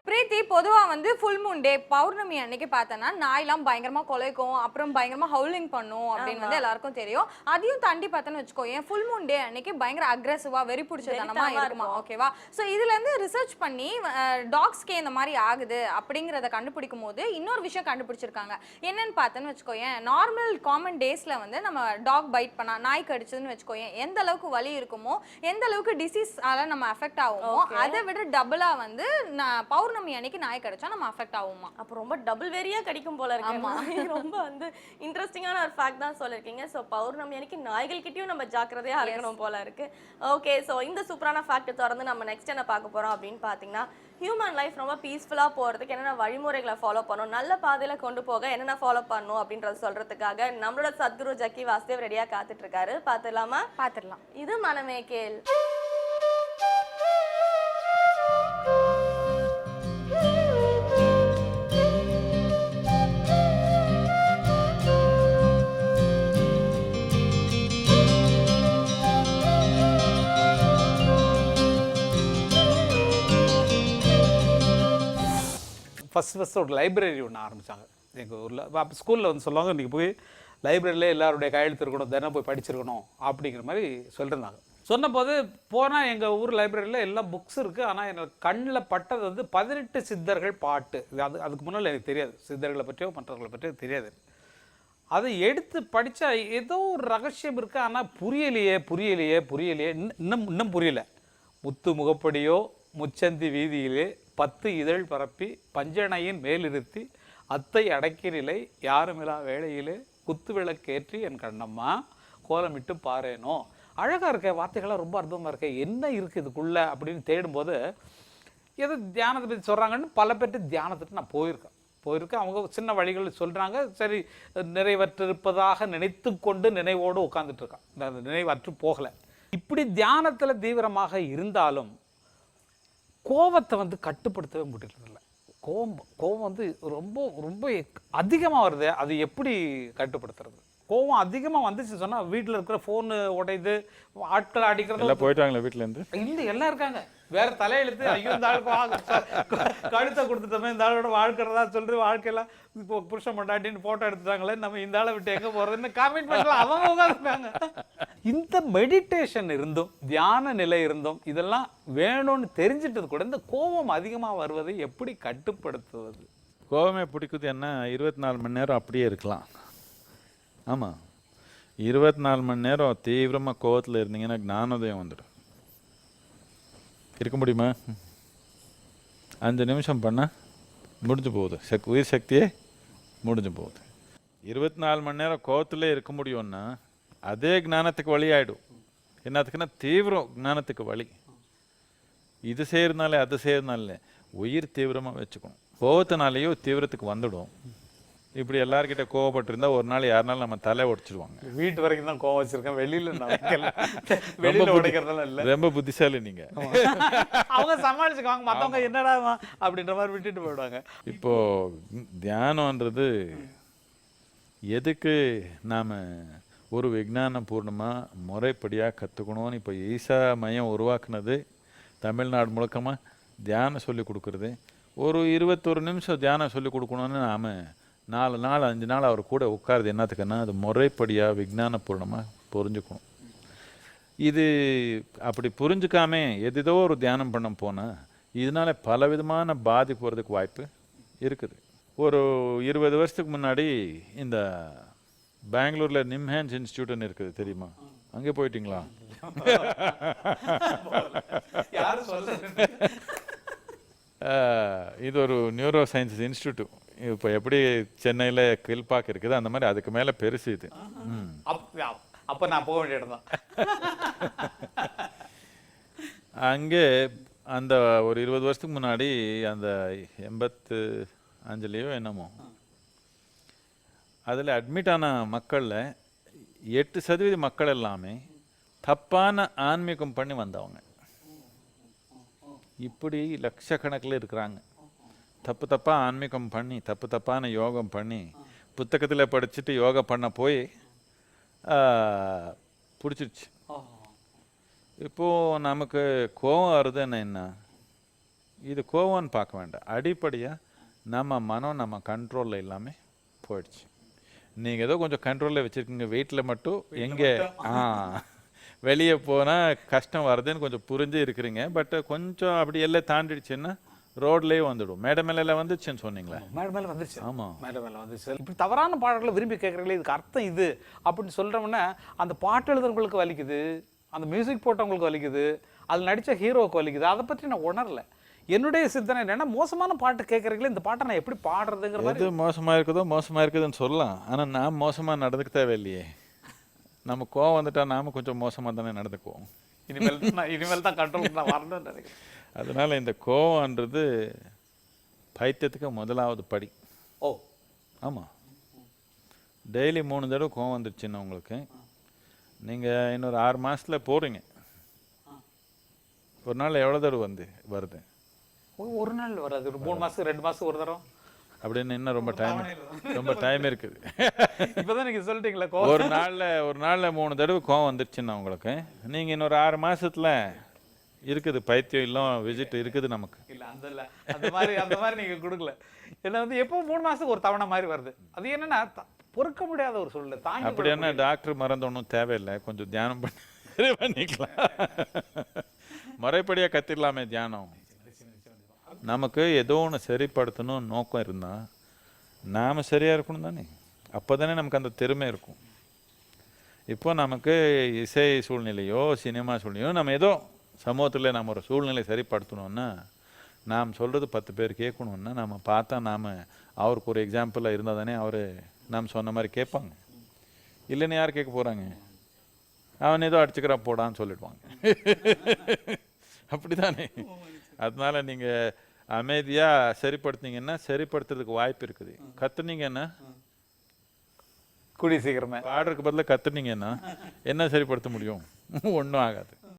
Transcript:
பிரீத்தி பொதுவா வந்து full moon day பௌர்ணமி அன்னைக்கு பார்த்தனா நாயெல்லாம் பயங்கரமா கொலைக்கும், அப்புறம் பயங்கரமா ஹவுலிங் பண்ணும் அப்படின்னு வந்து எல்லாருக்கும் தெரியும். அதையும் தாண்டி பார்த்தனு வச்சுக்கோ, ஏன் ஃபுல் மூன் டே அன்னைக்கு பயங்கர அக்ரெசிவா வெறி பிடிச்சதனமா இருக்குமா, ஓகேவா? சோ இதுல இருந்து ரிசர்ச் பண்ணி டாக்ஸ்க்கே இந்த மாதிரி ஆகுது அப்படிங்கறத கண்டுபிடிக்கும் போது இன்னொரு விஷயம் கண்டுபிடிச்சிருக்காங்க. என்னன்னு பார்த்தனு வச்சுக்கோ, ஏன் நார்மல் காமன் டேஸ்ல வந்து நம்ம டாக் பைட் பண்ணா, நாய் கடிச்சதுன்னு வச்சுக்கோ, ஏன் எந்த அளவுக்கு வலி இருக்குமோ, எந்த அளவுக்கு டிசீஸால நம்ம அஃபெக்ட் ஆகுமோ, அதை விட டபுளா வந்து பௌர்ணமி அன்னைக்கு நாய் கடிச்சா நம்ம அஃபெக்ட் ஆகுமா? அப்ப ரொம்ப டபுள் வேரியா கடிக்கும் போல இருக்கு. ரொம்ப வந்து இன்ட்ரெஸ்டிங்கான ஒரு ஃபேக்ட் தான் சொல்லிருக்கீங்க. சோ பௌர்ணமி அன்னைக்கு நாய்கள் கிட்டயும் நம்ம ஜாக்கிரதையா இருக்கணும் போல இருக்கு. ஓகே, சோ இந்த சூப்பரான ஃபேக்ட் தொடர்ந்து நம்ம நெக்ஸ்ட் என்ன பார்க்க போறோம் அப்படின்னு பாத்தீங்கன்னா, ஹியூமன் லைஃப் ரொம்ப பீஸ்ஃபுல்லா போறதுக்கு என்னென்ன வழிமுறைகளை ஃபாலோ பண்ணணும், நல்ல பாதையில கொண்டு போக என்னென்ன ஃபாலோ பண்ணணும் அப்படின்றத சொல்றதுக்காக நம்மளோட சத்குரு ஜக்கி வாசுதேவ் ரெடியா காத்துட்டு இருக்காரு. பாத்துடலாமா? பாத்துடலாம். இது மனமே கேள். ஃபஸ்ட்டு ஒரு லைப்ரரி ஒன்று ஆரம்பித்தாங்க எங்கள் ஊரில். அப்போ ஸ்கூலில் வந்து சொல்லுவாங்க, இன்றைக்கி போய் லைப்ரரியில் எல்லாருடைய கையெழுத்து இருக்கணும், தினம் போய் படிச்சிருக்கணும் அப்படிங்கிற மாதிரி சொல்லியிருந்தாங்க. சொன்னபோது போனால் எங்கள் ஊர் லைப்ரரியில் எல்லா புக்ஸ் இருக்குது. ஆனால் எனக்கு கண்ணில் பட்டது வந்து 18 சித்தர்கள் பாட்டு. அதுக்கு முன்னால் எனக்கு தெரியாது, சித்தர்களை பற்றியோ மற்றவர்களை பற்றியோ தெரியாது. அதை எடுத்து படித்தா ஏதோ ஒரு ரகசியம் இருக்குது, ஆனால் புரியலையே இன்னும் புரியல. முத்து முகப்படியோ முச்சந்தி வீதியிலே 10 இதழ் பரப்பி பஞ்சனையின் மேலிருத்தி அத்தை அடக்கினிலை யாருமில்லா வேளையிலே குத்து விளக்கேற்றி என் கண்ணம்மா கோலமிட்டு பாரேனோ. அழகாக இருக்க வார்த்தைகள்லாம், ரொம்ப அற்புதமாக இருக்க, என்ன இருக்குது இதுக்குள்ளே அப்படின்னு தேடும்போது ஏதோ தியானத்தை பற்றி சொல்கிறாங்கன்னு பல பேர்ட்டு தியானத்துக்கு நான் போயிருக்கேன். அவங்க சின்ன வழிகள் சொல்கிறாங்க. சரி, நிறைவற்றிருப்பதாக நினைத்து கொண்டு நினைவோடு உட்காந்துட்ருக்கான். அந்த நினைவற்று போகலை. இப்படி தியானத்தில் தீவிரமாக இருந்தாலும் கோபத்தை வந்து கட்டுப்படுத்தவே முடியறதில்ல. கோபம் வந்து ரொம்ப ரொம்ப அதிகமாக வருது. அது எப்படி கட்டுப்படுத்துறது? கோபம் அதிகமாக வந்துச்சு சொன்னால் வீட்டில் இருக்கிற ஃபோனு உடையுது, ஆட்கள் அடிக்கிறது. போயிட்டாங்களா வீட்டிலேருந்து? இல்லை, எல்லாம் இருக்காங்க. வேற தலையெழுத்து. ஐயோ, இந்த ஆளுக்கு கழுத்தை கொடுத்துட்டோமே, இந்த ஆளோட வாழ்க்கிறதா சொல்லிட்டு வாழ்க்கையெல்லாம் இப்போ புருஷன் பொண்டாட்டின்னு ஃபோட்டோ எடுத்துட்டாங்களே, நம்ம இந்த ஆளை விட்டு எங்கே போகிறதுன்னு காமெண்ட் பண்ணலாம். அவங்க உட்காந்துருக்காங்க. இந்த மெடிடேஷன் இருந்தும் தியான நிலை இருந்தும் இதெல்லாம் வேணும்னு தெரிஞ்சிட்டது கூட இந்த கோபம் அதிகமாக வருவதை எப்படி கட்டுப்படுத்துவது? கோபமே பிடிக்குது என்ன, 24 மணி நேரம் அப்படியே இருக்கலாம். ஆமாம், 24 மணி நேரம் தீவிரமாக கோபத்தில் இருந்தீங்கன்னா ஞானோதயம் வந்துடும். இருக்க முடியுமா? 5 நிமிஷம் பண்ணால் முடிஞ்சு போகுது. உயிர் சக்தியே முடிஞ்சு போகுது. 24 மணி நேரம் கோபத்திலே இருக்க முடியும்னா அதே ஞானத்துக்கு வழி ஆகிடும். என்னத்துக்குன்னா தீவிரம் ஞானத்துக்கு வழி. இது செய்யறதுனால அது செய்யறதுனால உயிர் தீவிரமாக வச்சுக்கணும். கோபத்தினாலேயோ தீவிரத்துக்கு வந்துடும். இப்படி எல்லார்கிட்ட கோவப்பட்டிருந்தா ஒரு நாள் யாருனாலும் நம்ம தலை உடைச்சிடுவாங்க. வீட்டு வரைக்கும் தான் கோவம் வச்சிருக்கேன், வெளியில உடைக்கிறதெல்லாம் இல்லை. ரொம்ப புத்திசாலி நீங்க. அவங்க சமாளிச்சுக்குவாங்க, மற்றவங்க என்னடா அப்படின்ற மாதிரி விட்டுட்டு போயிடுவாங்க. இப்போ தியானம்ன்றது எதுக்கு நாம் ஒரு விஞ்ஞான பூர்ணமாக முறைப்படியாக கற்றுக்கணும்னு இப்போ ஈசா மையம் உருவாக்குனது. தமிழ்நாடு முழுக்கமாக தியானம் சொல்லி கொடுக்குறது. ஒரு 21 நிமிஷம் தியானம் சொல்லி கொடுக்கணும்னு நாம் 4 நாள் 5 நாள் அவர் கூட உட்காருது. என்னத்துக்குன்னா அது முறைப்படியாக விஞ்ஞான பூர்ணமாக புரிஞ்சுக்கணும். இது அப்படி புரிஞ்சுக்காம எதோ ஒரு தியானம் பண்ண போனால் இதனால் பலவிதமான பாதிப்பு வரதுக்கு வாய்ப்பு இருக்குது. ஒரு 20 வருஷத்துக்கு முன்னாடி இந்த பெங்களூரில் நிம்ஹான்ஸ் இன்ஸ்டியூட்னு இருக்குது, தெரியுமா? அங்கே போயிட்டீங்களா? இது ஒரு நியூரோ சயின்ஸ் இன்ஸ்டியூட். இப்போ எப்படி சென்னையில் கில்பாக் இருக்குது அந்த மாதிரி அதுக்கு மேலே பெருசு இது. அப்போ நான் போக வேண்டிய இடம் தான். அங்கே அந்த ஒரு 20 வருஷத்துக்கு முன்னாடி அந்த 85லேயோ என்னமோ அதில் அட்மிட் ஆன மக்களில் 8% மக்கள் எல்லாமே தப்பான ஆன்மீகம் பண்ணி வந்தவங்க. இப்படி லட்சக்கணக்கில் இருக்கிறாங்க. தப்பாக ஆன்மீகம் பண்ணி தப்பான யோகம் பண்ணி புத்தகத்தில் படிச்சுட்டு யோகா பண்ண போய் பிடிச்சிருச்சு. இப்போது நமக்கு கோவம் வருதுன்னு என்ன, இது கோவம்னு பார்க்க வேண்டாம். அடிப்படையாக நம்ம மனம் நம்ம கண்ட்ரோலில் எல்லாமே போயிடுச்சு. நீங்கள் ஏதோ கொஞ்சம் கண்ட்ரோலில் வச்சுருக்கீங்க, வீட்டில் மட்டும் எங்கே வெளியே போனால் கஷ்டம் வருதுன்னு கொஞ்சம் புரிஞ்சு இருக்கிறீங்க. பட் கொஞ்சம் அப்படி எல்லாம் தாண்டிடுச்சுன்னா ரோட்லேயே வந்துடும். மேடை மேலே வந்துச்சுன்னு சொன்னீங்களே, மேடை மேலே வந்துருச்சு. ஆமாம், மேடை மேலே வந்துச்சு. இப்படி தவறான பாடல்களை விரும்பி கேட்குறீங்களே, இதுக்கு அர்த்தம் இது அப்படின்னு சொல்கிறோம்னா அந்த பாட்டு எழுதுறவங்களுக்கு வலிக்குது, அந்த மியூசிக் போட்டவங்களுக்கு வலிக்குது, அதில் நடித்த ஹீரோவுக்கு வலிக்குது. அதை பற்றி நான் உணரல. என்னுடைய சிந்தனை என்னென்னா, மோசமான பாட்டு கேட்குறீங்களே, இந்த பாட்டை நான் எப்படி பாடுறதுங்கிற மாதிரி. எது மோசமாக இருக்குதோ மோசமாக இருக்குதுன்னு சொல்லலாம். ஆனால் நான் மோசமாக நடந்துக்க தேவையில்லையே. நம்ம கோவம் வந்துட்டா நாம கொஞ்சம் மோசமாக தானே நடந்துக்குவோம். இனிமேல் தான் கண்ட்ரோல் நான் வரணும்னு நினைக்கிறேன். அதனால் இந்த கோவம்ன்றது பைத்தியத்துக்கு முதலாவது படி. ஓ ஆமாம், டெய்லி 3 தடவை கோவம் வந்துருச்சுன்னா உங்களுக்கு, நீங்கள் இன்னொரு 6 மாதத்தில் போகிறீங்க. ஒரு நாள் எவ்வளோ தடவை வருது? ஒரு நாள் வராது, ஒரு 3 மாதத்துக்கு 2 மாதத்துக்கு ஒரு தரம் அப்படின்னு. இன்னும் ரொம்ப டைம் இருக்குது. இப்போதான் நீங்கள் சொல்லிட்டீங்களா, ஒரு நாளில் 3 தடவை கோவம் வந்துருச்சுன்னா உங்களுக்கு, நீங்கள் இன்னொரு 6 மாதத்தில் இருக்குது பைத்தியம் இல்லை விசிட் இருக்குது நமக்கு. இல்லை அந்த மாதிரி நீங்கள் கொடுக்கல. ஏன்னா எப்போ 3 மாதத்துக்கு ஒரு தவணை மாதிரி வருது. அது என்னன்னா பொறுக்க முடியாத ஒரு சூழ்நிலை. தாங்க அப்படி என்ன டாக்டர் மருந்து ஒன்றும் தேவையில்லை, கொஞ்சம் தியானம் பண்ணிக்கலாம். முறைப்படியாக கத்திடலாமே தியானம். நமக்கு ஏதோ ஒன்று சரிப்படுத்தணும் நோக்கம் இருந்தால் நாம் சரியாக இருக்கணும் தானே, அப்போ தானே நமக்கு அந்த திறமை இருக்கும். இப்போ நமக்கு இசை சூழ்நிலையோ சினிமா சூழ்நிலையோ நம்ம ஏதோ சமூகத்தில் நம்ம ஒரு சூழ்நிலை சரிப்படுத்தணுன்னா, நாம் சொல்கிறது 10 பேர் கேட்கணுன்னா நம்ம பார்த்தா நாம் அவருக்கு ஒரு எக்ஸாம்பிளாக இருந்தால் தானே அவர் நாம் சொன்ன மாதிரி கேட்பாங்க. இல்லைன்னு யார் கேட்க போகிறாங்க? அவன் ஏதோ அடிச்சுக்கிறான் போடான்னு சொல்லிடுவாங்க. அப்படி தானே. அதனால நீங்கள் அமைதியாக சரிப்படுத்தினீங்கன்னா சரிப்படுத்துறதுக்கு வாய்ப்பு இருக்குது. கத்துனீங்கன்னா கூடிய சீக்கிரமே பாடுறதுக்கு பதிலாக கத்துனீங்கன்னா என்ன சரிப்படுத்த முடியும்? ஒன்றும் ஆகாது.